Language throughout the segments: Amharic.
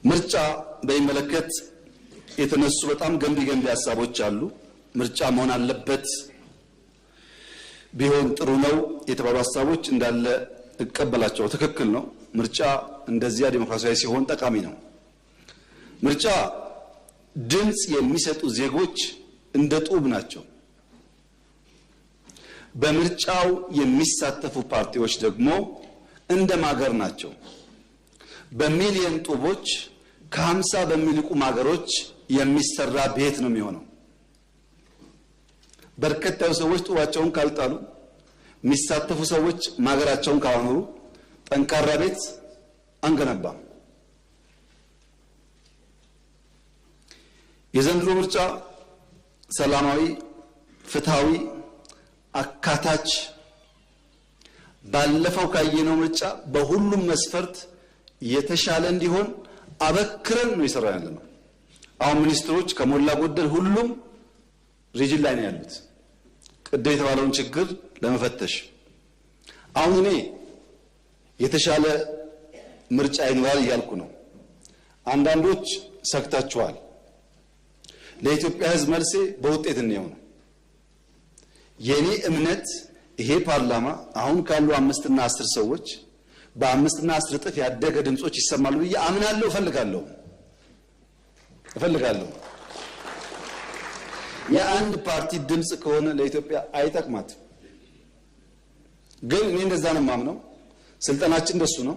ምርጫ በሚመለከት የተነሱ በጣም ገንቢ ሀሳቦች አሉ። ምርጫ መሆን አለበት ቢሆን ጥሩ ነው የተባሉ ሀሳቦች እንዳለ እቀበላቸው። ትክክል ነው። ምርጫ እንደዚያ ዲሞክራሲያዊ ሲሆን ጠቃሚ ነው። ምርጫ ድምጽ የሚሰጡ ዜጎች እንደ ጡብ ናቸው። በምርጫው የሚሳተፉ ፓርቲዎች ደግሞ እንደ ማገር ናቸው። በሚሊዮን ጡቦች ከ50 በሚልቁ ማገሮች የሚሰራ ቤት ነው የሚሆነው። በርከት ያሉ ሰዎች ጡባቸውን ካልጣሉ፣ የሚሳተፉ ሰዎች ማገራቸውን ካላኖሩ ጠንካራ ቤት አንገነባም። የዘንድሮ ምርጫ ሰላማዊ፣ ፍትሃዊ፣ አካታች ባለፈው ካየነው ምርጫ በሁሉም መስፈርት የተሻለ እንዲሆን አበክረን ነው የሰራን ያለነው። አሁን ሚኒስትሮች ከሞላ ጎደል ሁሉም ሪጅን ላይ ነው ያሉት ቅድም የተባለውን ችግር ለመፈተሽ። አሁን እኔ የተሻለ ምርጫ ይኖራል እያልኩ ነው። አንዳንዶች ሰክታችኋል። ለኢትዮጵያ ሕዝብ መልሴ በውጤት ነው። የኔ እምነት ይሄ ፓርላማ አሁን ካሉ 5 እና 10 ሰዎች በ5 እና 10 እጥፍ ያደገ ድምጾች ይሰማሉ ብዬ አምናለሁ። እፈልጋለሁ። የአንድ ፓርቲ ድምጽ ከሆነ ለኢትዮጵያ አይጠቅማትም። ግን እኔ እንደዛ ነው የማምነው። ስልጣናችን እንደሱ ነው፣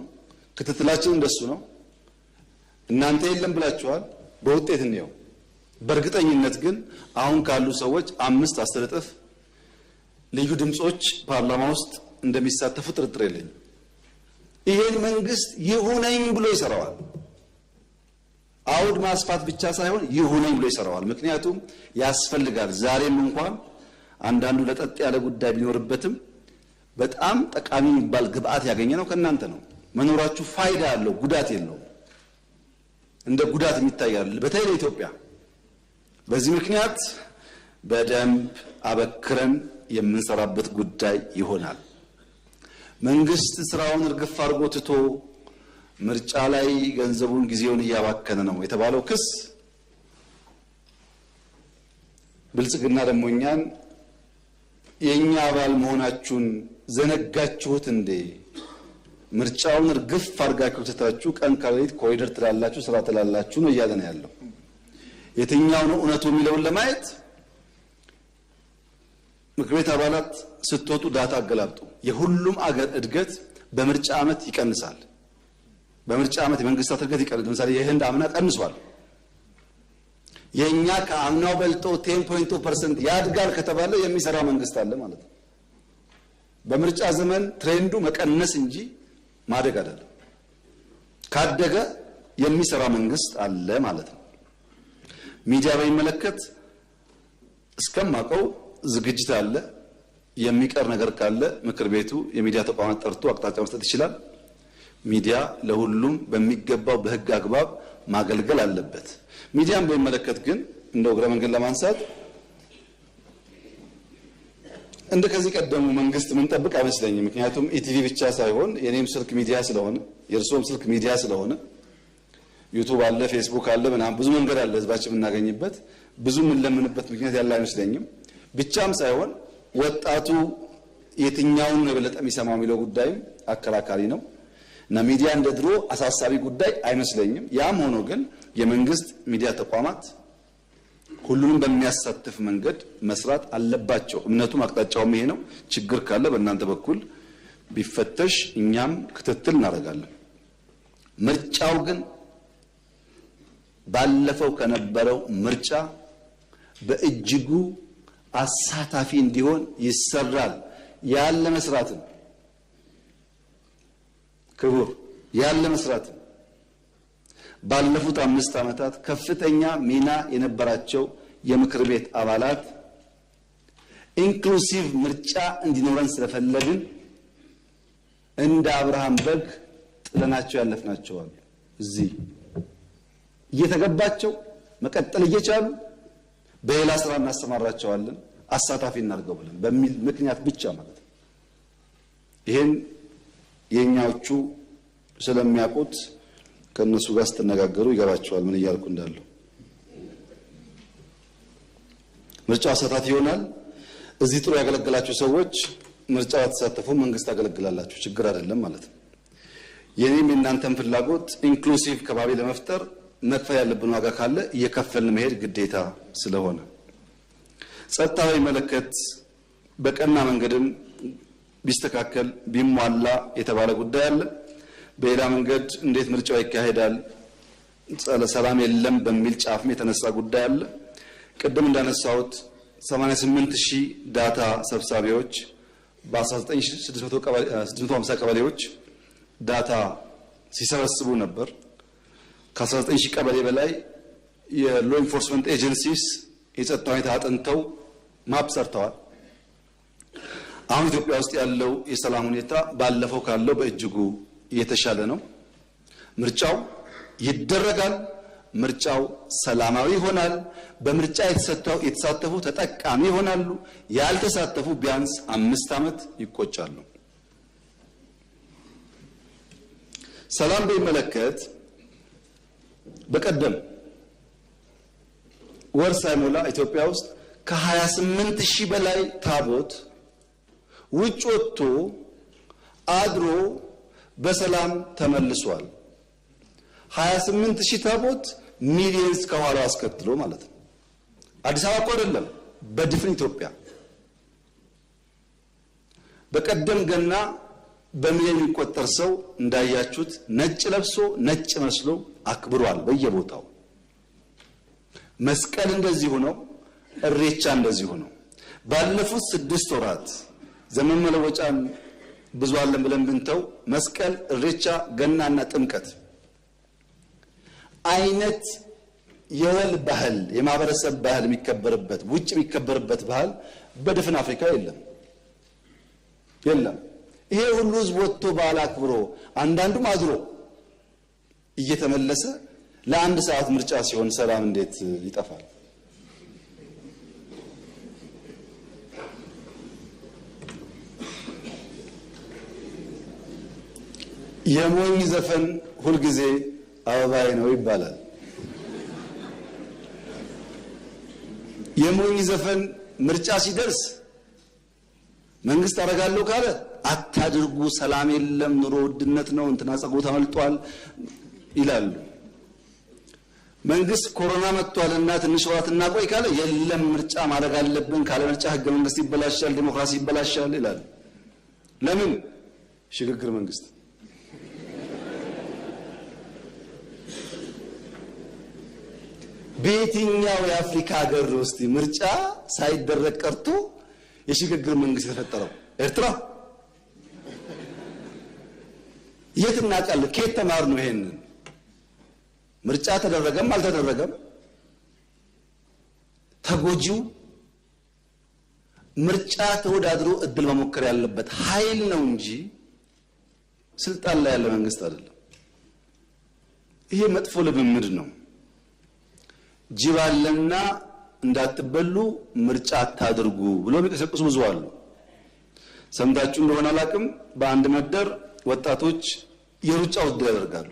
ክትትላችን እንደሱ ነው። እናንተ የለም ብላችኋል። በውጤት ነው። በእርግጠኝነት ግን አሁን ካሉ ሰዎች 5-10 እጥፍ ልዩ ድምጾች ፓርላማ ውስጥ እንደሚሳተፉ ጥርጥር የለኝም። ይሄን መንግስት ይሁነኝ ብሎ ይሰራዋል። አውድ ማስፋት ብቻ ሳይሆን ይሁነኝ ብሎ ይሰራዋል። ምክንያቱም ያስፈልጋል። ዛሬም እንኳን አንዳንዱ ለጠጥ ያለ ጉዳይ ቢኖርበትም በጣም ጠቃሚ የሚባል ግብአት ያገኘነው ከእናንተ ነው። መኖራችሁ ፋይዳ ያለው ጉዳት የለውም። እንደ ጉዳት የሚታያል በተለይ ለኢትዮጵያ። በዚህ ምክንያት በደንብ አበክረን የምንሰራበት ጉዳይ ይሆናል። መንግስት ስራውን እርግፍ አድርጎ ትቶ ምርጫ ላይ ገንዘቡን ጊዜውን እያባከነ ነው የተባለው ክስ ብልጽግና ደግሞ እኛን የኛ አባል መሆናችሁን ዘነጋችሁት እንዴ? ምርጫውን እርግፍ አድርጋችሁ ትታችሁ ቀን ከሌሊት ኮሪደር ትላላችሁ፣ ስራ ትላላችሁ ነው እያለ ነው ያለው። የትኛው ነው እውነቱ የሚለውን ለማየት ምክር ቤት አባላት ስትወጡ ዳታ አገላብጡ። የሁሉም አገር እድገት በምርጫ ዓመት ይቀንሳል። በምርጫ ዓመት የመንግስታት እድገት ይቀንሳል። ለምሳሌ የህንድ አምና ቀንሷል። የኛ ከአምናው በልጦ 10.2% ያድጋል ከተባለ የሚሰራ መንግስት አለ ማለት ነው። በምርጫ ዘመን ትሬንዱ መቀነስ እንጂ ማደግ አይደለም። ካደገ የሚሰራ መንግስት አለ ማለት ነው። ሚዲያ በሚመለከት እስከማውቀው ዝግጅት አለ። የሚቀር ነገር ካለ ምክር ቤቱ የሚዲያ ተቋማት ጠርቶ አቅጣጫ መስጠት ይችላል። ሚዲያ ለሁሉም በሚገባው በህግ አግባብ ማገልገል አለበት። ሚዲያን በሚመለከት ግን እንደው እግረ መንገድ ለማንሳት እንደ ከዚህ ቀደሙ መንግስት ምን ጠብቅ አይመስለኝም። ምክንያቱም ኢቲቪ ብቻ ሳይሆን የኔም ስልክ ሚዲያ ስለሆነ የእርሶም ስልክ ሚዲያ ስለሆነ ዩቲዩብ አለ፣ ፌስቡክ አለ፣ ምናምን ብዙ መንገድ አለ ህዝባችን የምናገኝበት። ብዙ የምንለምንበት ምክንያት ያለ አይመስለኝም። ብቻም ሳይሆን ወጣቱ የትኛውን ነው የበለጠ የሚሰማው የሚለው ጉዳይም አከራካሪ ነው እና ሚዲያ እንደ ድሮ አሳሳቢ ጉዳይ አይመስለኝም። ያም ሆኖ ግን የመንግስት ሚዲያ ተቋማት ሁሉንም በሚያሳትፍ መንገድ መስራት አለባቸው። እምነቱም አቅጣጫውም ይሄ ነው። ችግር ካለ በእናንተ በኩል ቢፈተሽ እኛም ክትትል እናደርጋለን። ምርጫው ግን ባለፈው ከነበረው ምርጫ በእጅጉ አሳታፊ እንዲሆን ይሰራል። ያለ መስራትን ክቡር ያለ መስራትን ባለፉት 5 ዓመታት ከፍተኛ ሚና የነበራቸው የምክር ቤት አባላት ኢንክሉሲቭ ምርጫ እንዲኖረን ስለፈለግን እንደ አብርሃም በግ ጥለናቸው ያለፍናቸው አሉ። እዚህ እየተገባቸው መቀጠል እየቻሉ በሌላ ስራ እናሰማራቸዋለን አሳታፊ እናድርገው ብለን በሚል ምክንያት ብቻ ማለት ነው። ይሄን የኛዎቹ ስለሚያውቁት ከነሱ ጋር ስትነጋገሩ ይገባቸዋል ምን እያልኩ እንዳለው። ምርጫው አሳታፊ ይሆናል። እዚህ ጥሩ ያገለግላችሁ ሰዎች ምርጫው ተሳተፉ፣ መንግስት ያገለግላላችሁ፣ ችግር አይደለም ማለት ነው። የኔም የእናንተም ፍላጎት ኢንክሉሲቭ ከባቢ ለመፍጠር መክፈል ያለብን ዋጋ ካለ እየከፈልን መሄድ ግዴታ ስለሆነ ጸጥታዊ መለከት በቀና መንገድም ቢስተካከል ቢሟላ የተባለ ጉዳይ አለ። በሌላ መንገድ እንዴት ምርጫው ይካሄዳል ሰላም የለም በሚል ጫፍም የተነሳ ጉዳይ አለ። ቅድም እንዳነሳሁት 88000 ዳታ ሰብሳቢዎች በ19650 ቀበሌዎች ዳታ ሲሰበስቡ ነበር። ከ19000 ቀበሌ በላይ የሎ ኢንፎርስመንት ኤጀንሲስ የጸጥታ ሁኔታ አጥንተው ማፕ ሰርተዋል። አሁን ኢትዮጵያ ውስጥ ያለው የሰላም ሁኔታ ባለፈው ካለው በእጅጉ የተሻለ ነው። ምርጫው ይደረጋል። ምርጫው ሰላማዊ ይሆናል። በምርጫ የተሳተፉ ተጠቃሚ ይሆናሉ። ያልተሳተፉ ቢያንስ 5 ዓመት ይቆጫሉ። ሰላም በሚመለከት በቀደም ወር ሳይሞላ ኢትዮጵያ ውስጥ ከ28000 በላይ ታቦት ውጭ ወጥቶ አድሮ በሰላም ተመልሷል። 28000 ታቦት ሚሊየንስ ከኋላው አስከትሎ ማለት ነው። አዲስ አበባ እኮ አይደለም፣ በድፍን ኢትዮጵያ። በቀደም ገና በሚሊዮን የሚቆጠር ሰው እንዳያችሁት ነጭ ለብሶ ነጭ መስሎ አክብሯል በየቦታው። መስቀል እንደዚህ ሆኖ እሬቻ እንደዚህ ሆኖ ባለፉት 6 ወራት ዘመን መለወጫን ብዙ አለን ብለን ብንተው መስቀል፣ እሬቻ፣ ገናና ጥምቀት አይነት የወል ባህል የማህበረሰብ ባህል የሚከበርበት ውጭ የሚከበርበት ባህል በድፍን አፍሪካ የለም። ይሄ ሁሉ ህዝብ ወጥቶ በዓል አክብሮ አንዳንዱም አድሮ እየተመለሰ ለአንድ ሰዓት ምርጫ ሲሆን ሰላም እንዴት ይጠፋል? የሞኝ ዘፈን ሁልጊዜ አበባዬ ነው ይባላል። የሞኝ ዘፈን ምርጫ ሲደርስ መንግስት አረጋለሁ ካለ አታድርጉ፣ ሰላም የለም፣ ኑሮ ውድነት ነው፣ እንትና ጸጉሩ ተመልጧል ይላሉ። መንግስት ኮሮና መጥቷልና ትንሽ ወራት እናቆይ ካለ የለም ምርጫ ማድረግ አለብን፣ ካለ ምርጫ ህገ መንግስት ይበላሻል፣ ዲሞክራሲ ይበላሻል ይላል። ለምን? ሽግግር መንግስት። በየትኛው የአፍሪካ ሀገር ውስጥ ምርጫ ሳይደረግ ቀርቶ የሽግግር መንግስት የተፈጠረው? ኤርትራ? የት እናውቃለን? ከየት ተማርነው? ይሄንን ምርጫ ተደረገም አልተደረገም ተጎጂው ምርጫ ተወዳድሮ እድል መሞከር ያለበት ኃይል ነው እንጂ ስልጣን ላይ ያለ መንግስት አይደለም። ይሄ መጥፎ ልምምድ ነው። ጅብ አለና እንዳትበሉ ምርጫ አታድርጉ ብሎ የሚቀሰቅሱ ብዙ አሉ። ሰምታችሁ እንደሆነ አላቅም፣ በአንድ መደር ወጣቶች የሩጫ ውድድር ያደርጋሉ።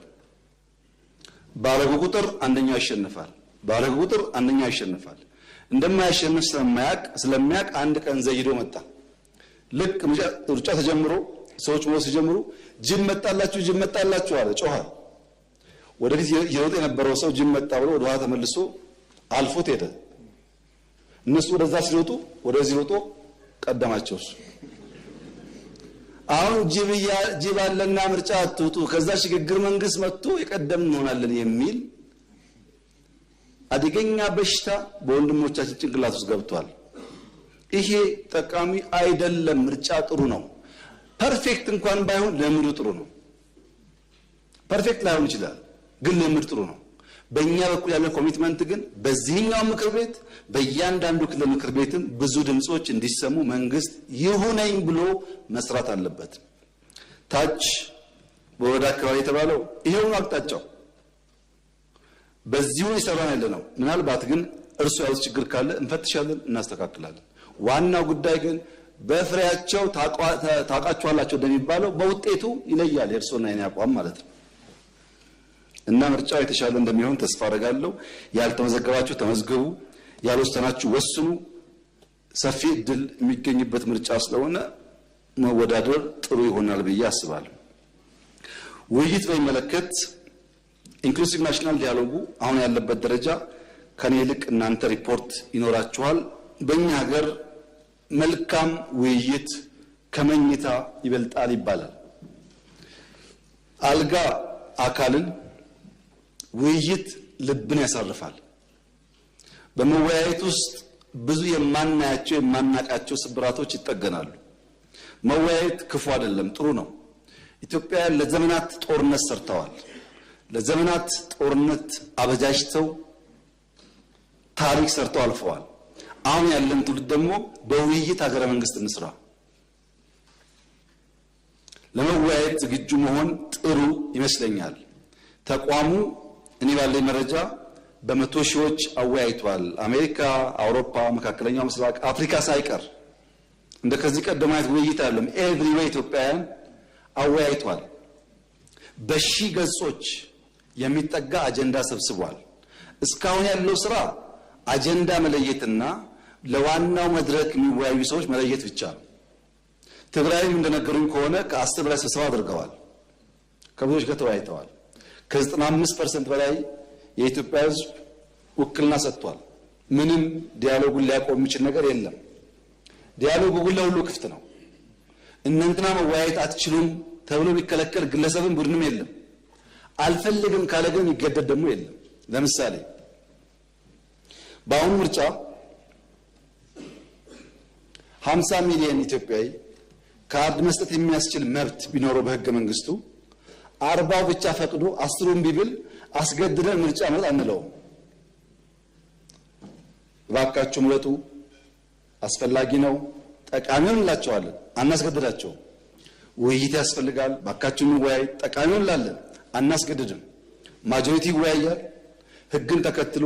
ባረጉ ቁጥር አንደኛው ያሸንፋል፣ ባረጉ ቁጥር አንደኛው ያሸንፋል። እንደማያሸንፍ ስለሚያቅ አንድ ቀን ዘይዶ መጣ። ልክ ሩጫ ተጀምሮ ሰዎች ሞት ሲጀምሩ ጅብ መጣላችሁ አለ፣ ጮኸ። ወደፊት የሮጠ የነበረው ሰው ጅብ መጣ ብሎ ወደ ኋላ ተመልሶ አልፎት ሄደ። እነሱ ወደዛ ሲሮጡ ወደዚህ ሮጦ ቀደማቸው። አሁን ጅብ አለና ምርጫ አትውጡ፣ ከዛ ሽግግር መንግስት መጥቶ የቀደም እንሆናለን የሚል አደገኛ በሽታ በወንድሞቻችን ጭንቅላት ውስጥ ገብቷል። ይሄ ጠቃሚ አይደለም። ምርጫ ጥሩ ነው። ፐርፌክት እንኳን ባይሆን ለምሩ ጥሩ ነው። ፐርፌክት ላይሆን ይችላል፣ ግን ለምሩ ጥሩ ነው። በእኛ በኩል ያለ ኮሚትመንት ግን በዚህኛው ምክር ቤት በእያንዳንዱ ክልል ምክር ቤትም ብዙ ድምጾች እንዲሰሙ መንግስት ይሁነኝ ብሎ መስራት አለበት። ታች በወረዳ አካባቢ የተባለው ይሄው አቅጣጫው በዚሁ ይሰራን ያለ ነው። ምናልባት ግን እርሱ ያሉት ችግር ካለ እንፈትሻለን፣ እናስተካክላለን። ዋናው ጉዳይ ግን በፍሬያቸው ታውቃቸዋላችሁ እንደሚባለው በውጤቱ ይለያል። የእርሶና የኔ አቋም ማለት ነው። እና ምርጫው የተሻለ እንደሚሆን ተስፋ አደርጋለሁ። ያልተመዘገባችሁ ተመዝገቡ፣ ያልወሰናችሁ ወስኑ። ሰፊ እድል የሚገኝበት ምርጫ ስለሆነ መወዳደር ጥሩ ይሆናል ብዬ አስባለሁ። ውይይት በሚመለከት ኢንክሉሲቭ ናሽናል ዲያሎጉ አሁን ያለበት ደረጃ ከኔ ይልቅ እናንተ ሪፖርት ይኖራችኋል። በእኛ ሀገር መልካም ውይይት ከመኝታ ይበልጣል ይባላል። አልጋ አካልን፣ ውይይት ልብን ያሳርፋል። በመወያየት ውስጥ ብዙ የማናያቸው የማናቃቸው ስብራቶች ይጠገናሉ። መወያየት ክፉ አይደለም፣ ጥሩ ነው። ኢትዮጵያውያን ለዘመናት ጦርነት ሰርተዋል። ለዘመናት ጦርነት አበጃጅተው ታሪክ ሰርተው አልፈዋል። አሁን ያለን ትውልድ ደግሞ በውይይት ሀገረ መንግስት እንስራ። ለመወያየት ዝግጁ መሆን ጥሩ ይመስለኛል። ተቋሙ እኔ ባለኝ መረጃ በመቶ ሺዎች አወያይቷል። አሜሪካ፣ አውሮፓ፣ መካከለኛው ምስራቅ፣ አፍሪካ ሳይቀር እንደ ከዚህ ቀደም አይነት ውይይት አይደለም። ኤቭሪዌይ ኢትዮጵያውያን አወያይቷል። በሺህ ገጾች የሚጠጋ አጀንዳ ሰብስቧል። እስካሁን ያለው ስራ አጀንዳ መለየትና ለዋናው መድረክ የሚወያዩ ሰዎች መለየት ብቻ ነው። ትግራይም እንደነገሩኝ ከሆነ ከ10 በላይ ስብሰባ አድርገዋል። ከብዙዎች ጋር ተወያይተዋል። ከ95% በላይ የኢትዮጵያ ሕዝብ ውክልና ሰጥቷል። ምንም ዲያሎጉን ሊያቆም የሚችል ነገር የለም። ዲያሎጉ ግን ለሁሉ ክፍት ነው። እናንተና መወያየት አትችሉም ተብሎ የሚከለከል ግለሰብም ቡድንም የለም። አልፈልግም ካለ ግን የሚገደድ ደግሞ የለም። ለምሳሌ በአሁኑ ምርጫ 50 ሚሊዮን ኢትዮጵያዊ ካርድ መስጠት የሚያስችል መብት ቢኖረው በህገ መንግስቱ 40 ብቻ ፈቅዶ 10ን ቢብል አስገድደን ምርጫ መጥ አንለውም። እባካችሁ ምረጡ፣ አስፈላጊ ነው፣ ጠቃሚውን እንላቸዋለን፣ አናስገድዳቸው። ውይይት ያስፈልጋል፣ እባካችሁ እንወያይ፣ ጠቃሚውን እንላለን፣ አናስገድድም። ማጆሪቲ ይወያያል፣ ህግን ተከትሎ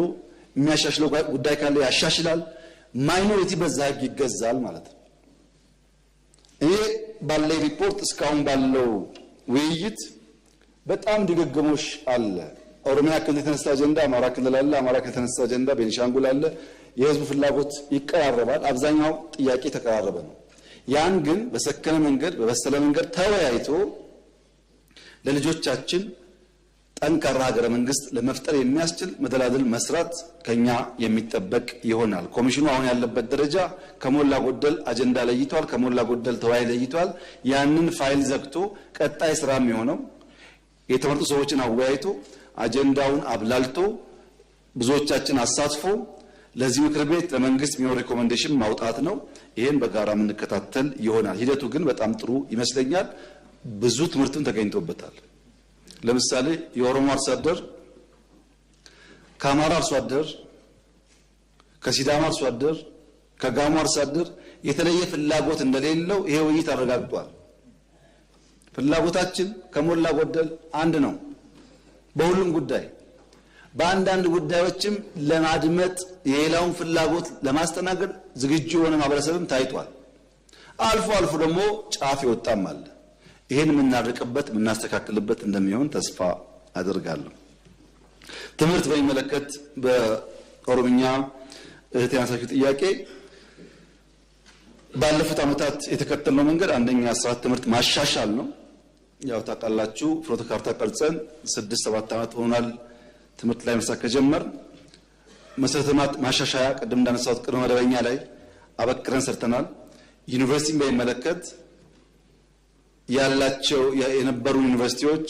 የሚያሻሽለው ጉዳይ ካለ ያሻሽላል። ማይኖሪቲ በዛ ህግ ይገዛል ማለት ነው። እኔ ባለኝ ሪፖርት እስካሁን ባለው ውይይት በጣም ድግግሞሽ አለ። ኦሮሚያ ክልል የተነሳ አጀንዳ አማራ ክልል አለ፣ አማራ ክልል የተነሳ አጀንዳ ቤኒሻንጉል አለ። የህዝቡ ፍላጎት ይቀራረባል፣ አብዛኛው ጥያቄ ተቀራረበ ነው። ያን ግን በሰከነ መንገድ በበሰለ መንገድ ተወያይቶ ለልጆቻችን ጠንካራ ሀገረ መንግስት ለመፍጠር የሚያስችል መደላድል መስራት ከኛ የሚጠበቅ ይሆናል። ኮሚሽኑ አሁን ያለበት ደረጃ ከሞላ ጎደል አጀንዳ ለይቷል፣ ከሞላ ጎደል ተወያይ ለይቷል። ያንን ፋይል ዘግቶ ቀጣይ ስራ የሚሆነው የተመረጡ ሰዎችን አወያይቶ አጀንዳውን አብላልቶ ብዙዎቻችን አሳትፎ ለዚህ ምክር ቤት ለመንግስት የሚሆን ሪኮሜንዴሽን ማውጣት ነው። ይሄን በጋራ የምንከታተል ይሆናል። ሂደቱ ግን በጣም ጥሩ ይመስለኛል። ብዙ ትምህርትም ተገኝቶበታል። ለምሳሌ የኦሮሞ አርሶ አደር ከአማራ አርሶ አደር፣ ከሲዳማ አርሶ አደር፣ ከጋሞ አርሶ አደር የተለየ ፍላጎት እንደሌለው ይሄ ውይይት አረጋግጧል። ፍላጎታችን ከሞላ ጎደል አንድ ነው በሁሉም ጉዳይ። በአንዳንድ ጉዳዮችም ለማድመጥ የሌላውን ፍላጎት ለማስተናገድ ዝግጁ የሆነ ማህበረሰብም ታይቷል። አልፎ አልፎ ደግሞ ጫፍ ይወጣም አለ። ይሄን የምናርቅበት የምናስተካክልበት እንደሚሆን ተስፋ አደርጋለሁ። ትምህርት በሚመለከት በኦሮምኛ እህት ያነሳችው ጥያቄ ባለፉት ዓመታት የተከተልነው መንገድ አንደኛ ስርዓት ትምህርት ማሻሻል ነው። ያው ታውቃላችሁ ፍኖተ ካርታ ቀርጸን 6-7 ዓመት ሆኗል ትምህርት ላይ መስራት ከጀመር። መሰረተ ልማት ማሻሻያ ቅድም እንዳነሳሁት ቅድመ መደበኛ ላይ አበክረን ሰርተናል። ዩኒቨርሲቲን በሚመለከት ያላቸው የነበሩ ዩኒቨርሲቲዎች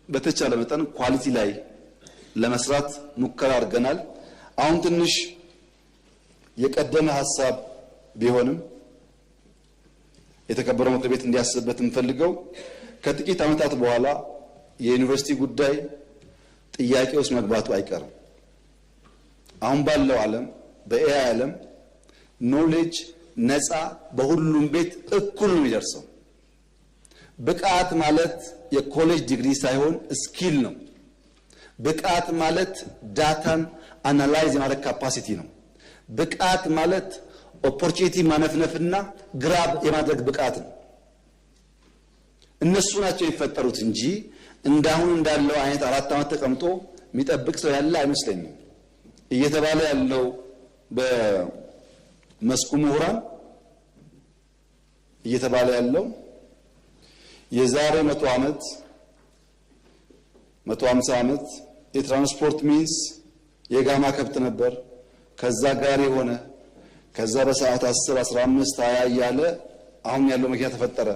በተቻለ መጠን ኳሊቲ ላይ ለመስራት ሙከራ አድርገናል። አሁን ትንሽ የቀደመ ሐሳብ ቢሆንም የተከበረው ምክር ቤት እንዲያስብበት እንፈልገው ከጥቂት ዓመታት በኋላ የዩኒቨርሲቲ ጉዳይ ጥያቄ ውስጥ መግባቱ አይቀርም። አሁን ባለው ዓለም በኤአይ ዓለም ኖሌጅ ነፃ በሁሉም ቤት እኩል ነው የሚደርሰው። ብቃት ማለት የኮሌጅ ዲግሪ ሳይሆን ስኪል ነው። ብቃት ማለት ዳታን አናላይዝ የማድረግ ካፓሲቲ ነው። ብቃት ማለት ኦፖርቹኒቲ ማነፍነፍና ግራብ የማድረግ ብቃት ነው። እነሱ ናቸው የሚፈጠሩት እንጂ እንዳሁን እንዳለው አይነት 4 ዓመት ተቀምጦ የሚጠብቅ ሰው ያለ አይመስለኝም። እየተባለ ያለው በመስኩ ምሁራን እየተባለ ያለው የዛሬ 100 ዓመት 150 ዓመት የትራንስፖርት ሚንስ የጋማ ከብት ነበር። ከዛ ጋሪ ሆነ። ከዛ በሰዓት 10 15 20 እያለ አሁን ያለው መኪና ተፈጠረ።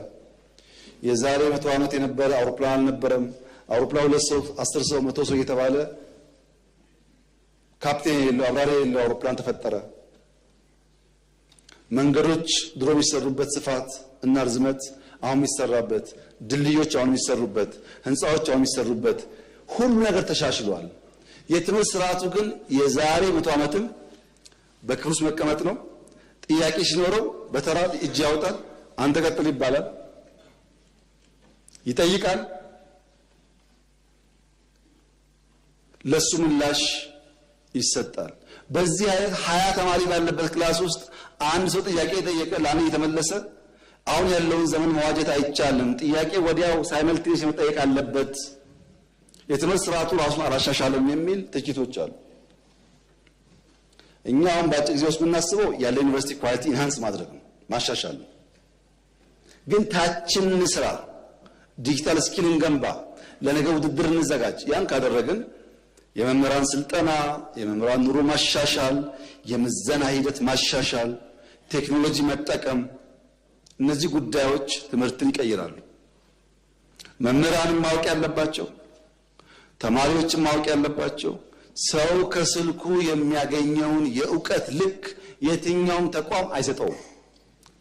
የዛሬ 100 ዓመት የነበረ አውሮፕላን አልነበረም። አውሮፕላን 2 ሰው 10 ሰው 100 ሰው እየተባለ ካፕቴን የሌለው አብራሪ የሌለው አውሮፕላን ተፈጠረ። መንገዶች ድሮ የሚሰሩበት ስፋት እና ርዝመት አሁን የሚሰራበት፣ ድልድዮች አሁን የሚሰሩበት፣ ህንፃዎች አሁን የሚሰሩበት ሁሉ ነገር ተሻሽሏል። የትምህርት ስርዓቱ ግን የዛሬ 100 ዓመትም በክፍል ውስጥ መቀመጥ ነው። ጥያቄ ሲኖረው በተራ እጅ ያወጣል። አንተ ቀጥል ይባላል። ይጠይቃል። ለሱ ምላሽ ይሰጣል። በዚህ አይነት 20 ተማሪ ባለበት ክላስ ውስጥ አንድ ሰው ጥያቄ የጠየቀ ለአንድ የተመለሰ አሁን ያለውን ዘመን መዋጀት አይቻልም። ጥያቄ ወዲያው ሳይመልቲኔስ መጠየቅ አለበት። የትምህርት ስርዓቱ ራሱን አላሻሻለም የሚል ትችቶች አሉ። እኛ አሁን በአጭር ጊዜ ውስጥ የምናስበው ያለ ዩኒቨርሲቲ ኳሊቲ ኢንሃንስ ማድረግ ነው፣ ማሻሻል ነው። ግን ታችን ስራ፣ ዲጂታል ስኪል እንገንባ፣ ለነገ ውድድር እንዘጋጅ። ያን ካደረግን የመምህራን ስልጠና፣ የመምህራን ኑሮ ማሻሻል፣ የምዘና ሂደት ማሻሻል፣ ቴክኖሎጂ መጠቀም፣ እነዚህ ጉዳዮች ትምህርትን ይቀይራሉ። መምህራንም ማወቅ ያለባቸው፣ ተማሪዎችም ማወቅ ያለባቸው ሰው ከስልኩ የሚያገኘውን የእውቀት ልክ የትኛውም ተቋም አይሰጠውም።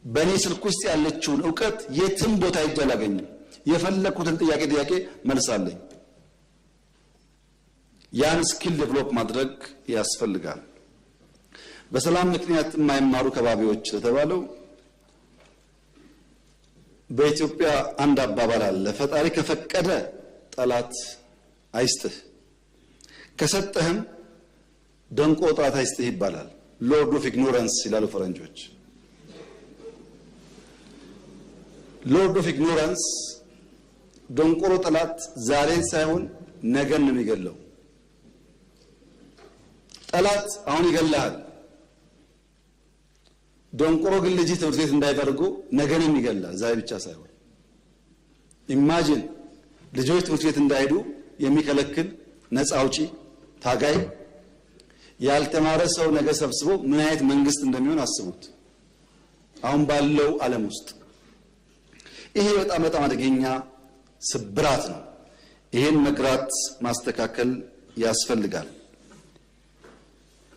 በእኔ ስልክ ውስጥ ያለችውን እውቀት የትም ቦታ ሄጄ አላገኝም። የፈለኩትን ጥያቄ መልሳለኝ። ያን ስኪል ዴቨሎፕ ማድረግ ያስፈልጋል። በሰላም ምክንያት የማይማሩ ከባቢዎች ለተባለው በኢትዮጵያ አንድ አባባል አለ። ፈጣሪ ከፈቀደ ጠላት አይስጥህ፣ ከሰጠህም ደንቆ ጠላት አይስጥህ ይባላል። ሎርድ ኦፍ ኢግኖራንስ ይላሉ ፈረንጆች። ሎርድ ኦፍ ኢግኖራንስ ደንቆሮ ጠላት ዛሬን ሳይሆን ነገን ነው የሚገለው። ጠላት አሁን ይገላል። ደንቆሮ ግን ልጅ ትምህርት ቤት እንዳይደርጉ ነገንም ይገላል፣ ዛሬ ብቻ ሳይሆን። ኢማጂን ልጆች ትምህርት ቤት እንዳይሄዱ የሚከለክል ነፃ አውጪ ታጋይ ያልተማረ ሰው ነገ ሰብስቦ ምን አይነት መንግስት እንደሚሆን አስቡት። አሁን ባለው ዓለም ውስጥ ይሄ በጣም አደገኛ ስብራት ነው። ይሄን መግራት ማስተካከል ያስፈልጋል።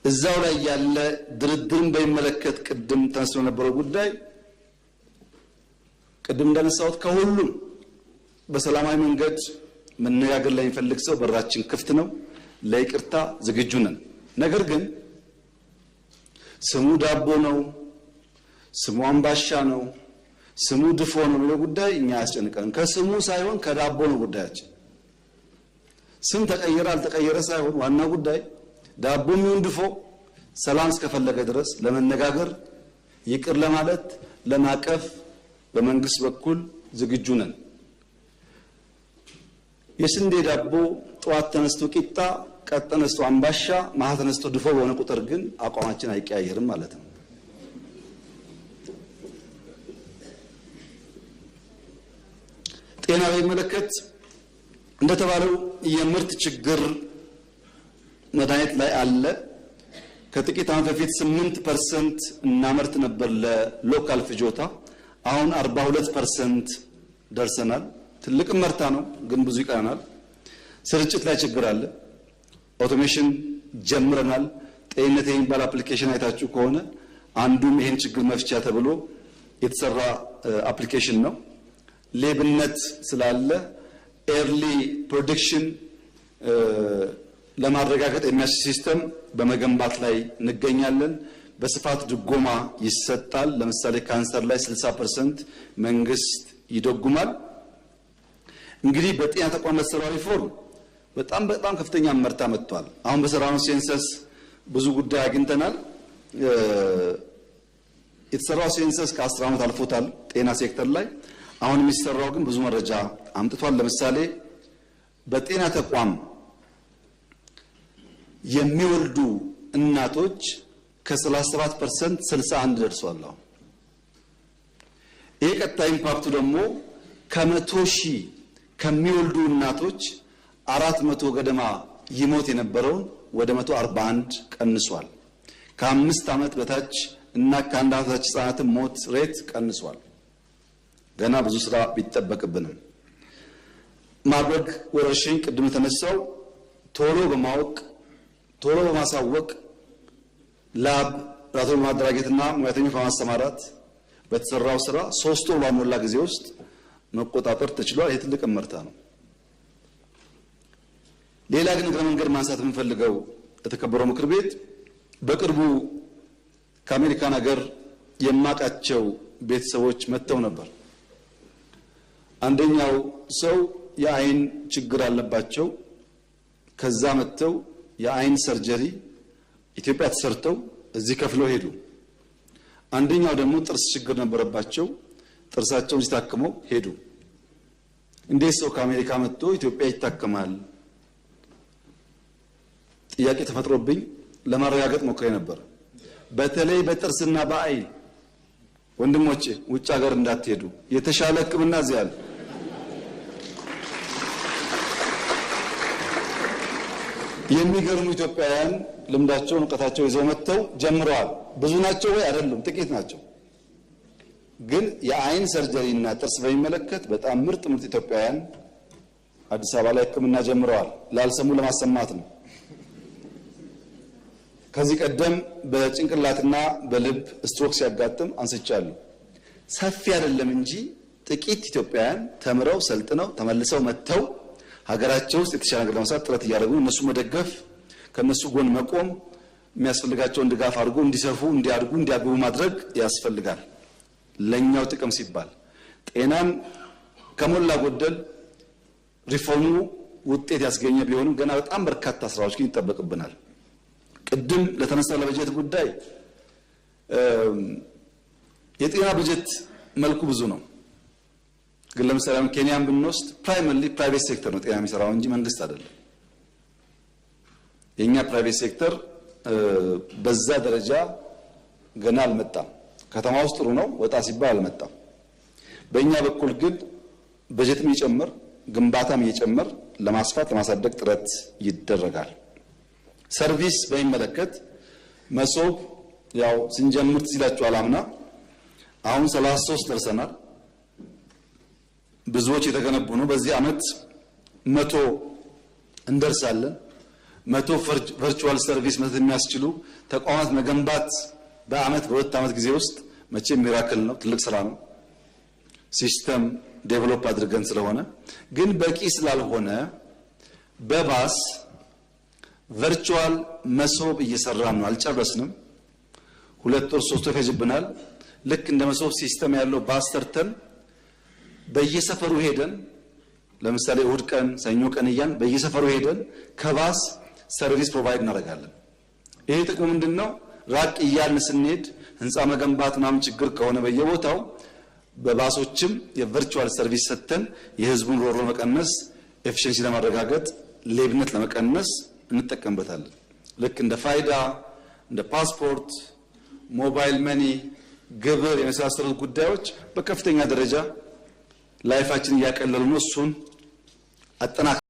እዛው ላይ ያለ ድርድርን በሚመለከት ቅድም ተነስቶ የነበረው ጉዳይ ቅድም እንዳነሳሁት ከሁሉም በሰላማዊ መንገድ መነጋገር ላይ የሚፈልግ ሰው በራችን ክፍት ነው፣ ለይቅርታ ዝግጁ ነን። ነገር ግን ስሙ ዳቦ ነው፣ ስሙ አምባሻ ነው፣ ስሙ ድፎ ነው የሚለው ጉዳይ እኛ ያስጨንቀንም። ከስሙ ሳይሆን ከዳቦ ነው ጉዳያችን። ስም ተቀየረ አልተቀየረ ሳይሆን ዋና ጉዳይ ዳቦ የሚሆን ድፎ ሰላም እስከፈለገ ድረስ ለመነጋገር ይቅር ለማለት ለማቀፍ በመንግስት በኩል ዝግጁ ነን። የስንዴ ዳቦ ጠዋት ተነስቶ ቂጣ፣ ቀጥ ተነስቶ አምባሻ፣ ማታ ተነስቶ ድፎ በሆነ ቁጥር ግን አቋማችን አይቀያየርም ማለት ነው። ጤና በሚመለከት እንደተባለው የምርት ችግር መድኃኒት ላይ አለ። ከጥቂት ዓመት በፊት 8% እናመርት ነበር ለሎካል ፍጆታ፣ አሁን 42% ደርሰናል። ትልቅ ምርታ ነው፣ ግን ብዙ ይቀረናል። ስርጭት ላይ ችግር አለ። ኦቶሜሽን ጀምረናል። ጤንነት የሚባል አፕሊኬሽን አይታችሁ ከሆነ አንዱም ይሄን ችግር መፍቻ ተብሎ የተሰራ አፕሊኬሽን ነው። ሌብነት ስላለ ኤርሊ ፕሮዲክሽን ለማረጋገጥ የሚያስችል ሲስተም በመገንባት ላይ እንገኛለን። በስፋት ድጎማ ይሰጣል። ለምሳሌ ካንሰር ላይ 60% መንግስት ይደጉማል። እንግዲህ በጤና ተቋም መሰራው ሪፎርም በጣም ከፍተኛ መርታ መጥቷል። አሁን በሰራነው ሴንሰስ ብዙ ጉዳይ አግኝተናል። የተሰራው ሴንሰስ ከ10 ዓመት አልፎታል ጤና ሴክተር ላይ። አሁን የሚሰራው ግን ብዙ መረጃ አምጥቷል። ለምሳሌ በጤና ተቋም የሚወልዱ እናቶች ከ37% 61 ደርሷል። ይሄ ቀጣይ ኢምፓክቱ ደግሞ ከ100 ሺህ ከሚወልዱ እናቶች 400 ገደማ ይሞት የነበረውን ወደ 141 ቀንሷል። ከ5 ዓመት በታች እና ከ1 ዓመት በታች ህጻናት ሞት ሬት ቀንሷል። ገና ብዙ ስራ ቢጠበቅብንም ማርበርግ ወረርሽኝ ቅድም ተነሳው ቶሎ በማወቅ ቶሎ በማሳወቅ ላብ ራቶ በማደራጀትና ሙያተኞች በማሰማራት በተሰራው ስራ 3 ወር ባልሞላ ጊዜ ውስጥ መቆጣጠር ተችሏል። ይህ ትልቅ እመርታ ነው። ሌላ ግን እግረ መንገድ ማንሳት የምንፈልገው የተከበረው ምክር ቤት በቅርቡ ከአሜሪካን ሀገር የማቃቸው ቤተሰቦች መጥተው ነበር። አንደኛው ሰው የአይን ችግር አለባቸው። ከዛ መጥተው የአይን ሰርጀሪ ኢትዮጵያ ተሰርተው እዚህ ከፍለው ሄዱ። አንደኛው ደግሞ ጥርስ ችግር ነበረባቸው። ጥርሳቸውን ሲታከመው ሄዱ። እንዴት ሰው ከአሜሪካ መጥቶ ኢትዮጵያ ይታከማል? ጥያቄ ተፈጥሮብኝ ለማረጋገጥ ሞክሬ ነበር። በተለይ በጥርስና በአይን ወንድሞቼ ውጭ ሀገር እንዳትሄዱ፣ የተሻለ ሕክምና እዚህ አለ። የሚገርሙ ኢትዮጵያውያን ልምዳቸውን እውቀታቸው ይዘው መጥተው ጀምረዋል። ብዙ ናቸው ወይ? አይደሉም፣ ጥቂት ናቸው። ግን የአይን ሰርጀሪ እና ጥርስ በሚመለከት በጣም ምርጥ ኢትዮጵያውያን አዲስ አበባ ላይ ሕክምና ጀምረዋል። ላልሰሙ ለማሰማት ነው። ከዚህ ቀደም በጭንቅላትና በልብ ስትሮክ ሲያጋጥም አንስቻለሁ። ሰፊ አይደለም እንጂ ጥቂት ኢትዮጵያውያን ተምረው ሰልጥነው ተመልሰው መጥተው ሀገራቸው ውስጥ የተሻለ ነገር ለመስራት ጥረት እያደረጉ እነሱ መደገፍ፣ ከነሱ ጎን መቆም፣ የሚያስፈልጋቸውን ድጋፍ አድርጎ እንዲሰፉ፣ እንዲያድጉ፣ እንዲያግቡ ማድረግ ያስፈልጋል። ለኛው ጥቅም ሲባል ጤናን ከሞላ ጎደል ሪፎርሙ ውጤት ያስገኘ ቢሆንም ገና በጣም በርካታ ስራዎች ግን ይጠበቅብናል። ቅድም ለተነሳ ለበጀት ጉዳይ የጤና በጀት መልኩ ብዙ ነው። ግን ለምሳሌ ኬንያን ብንወስድ ፕራይመሪሊ ፕራይቬት ሴክተር ነው ጤና የሚሰራው እንጂ መንግስት አይደለም። የኛ ፕራይቬት ሴክተር በዛ ደረጃ ገና አልመጣም። ከተማ ውስጥ ጥሩ ነው፣ ወጣ ሲባል አልመጣም። በእኛ በኩል ግን በጀትም እየጨመር ግንባታም እየጨመር ለማስፋት ለማሳደግ ጥረት ይደረጋል። ሰርቪስ በሚመለከት መሶብ ያው ስንጀምር ሲላችሁ አላምና አሁን 33 ደርሰናል። ብዙዎች የተገነቡ ነው። በዚህ አመት 100 እንደርሳለን። 100 ቨርቹዋል ሰርቪስ መስጠት የሚያስችሉ ተቋማት መገንባት በአመት በሁለት አመት ጊዜ ውስጥ መቼም ሚራክል ነው፣ ትልቅ ስራ ነው። ሲስተም ዴቨሎፕ አድርገን ስለሆነ ግን በቂ ስላልሆነ በባስ ቨርቹዋል መሶብ እየሰራን ነው። አልጨረስንም። 2 ወር 3 ወር ይፈጅብናል። ልክ እንደ መሶብ ሲስተም ያለው ባስ ሰርተን በየሰፈሩ ሄደን ለምሳሌ እሁድ ቀን ሰኞ ቀን እያን በየሰፈሩ ሄደን ከባስ ሰርቪስ ፕሮቫይድ እናደርጋለን። ይሄ ጥቅሙ ምንድነው? ራቅ እያልን ስንሄድ ህንፃ መገንባት ምናምን ችግር ከሆነ በየቦታው በባሶችም የቨርቹዋል ሰርቪስ ሰጥተን የህዝቡን ሮሮ መቀነስ፣ ኤፊሺየንሲ ለማረጋገጥ፣ ሌብነት ለመቀነስ እንጠቀምበታለን። ልክ እንደ ፋይዳ፣ እንደ ፓስፖርት፣ ሞባይል መኒ፣ ግብር የመሳሰሉት ጉዳዮች በከፍተኛ ደረጃ ላይፋችን እያቀለሉ ነው። እሱን አጠናክረን